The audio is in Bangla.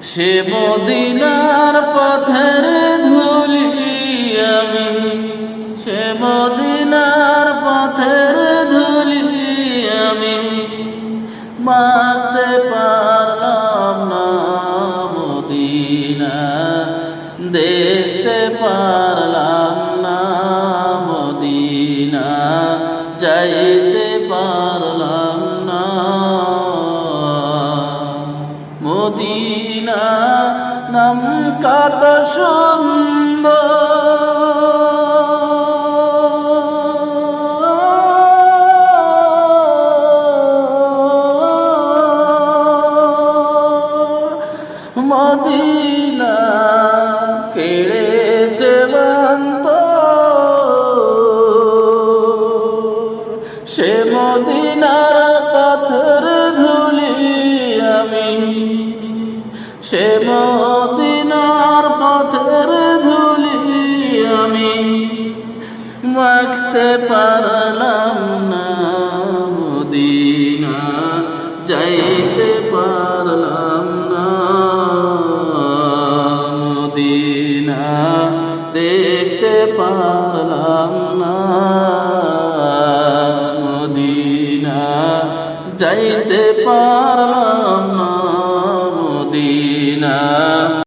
সে মদিনার পথের ধুলি আমি, সে মদিনার পথের ধুলি আমি মাখতে পারলাম না মদিনা, দেখতে পারলাম না মদিনা, যাইতে পারলাম না মদিনা। নাম কত সুন্দর, মদিনা কেড়েছে বান্ত, সে মদিনার পথের ধুলি আমি, সে মদিনার পথের ধুলি আমি মাখতে পারলাম না মদিনা, যাইতে পারলাম না মদিনা, দেখতে পারলাম না মদিনা, যাইতে পারলাম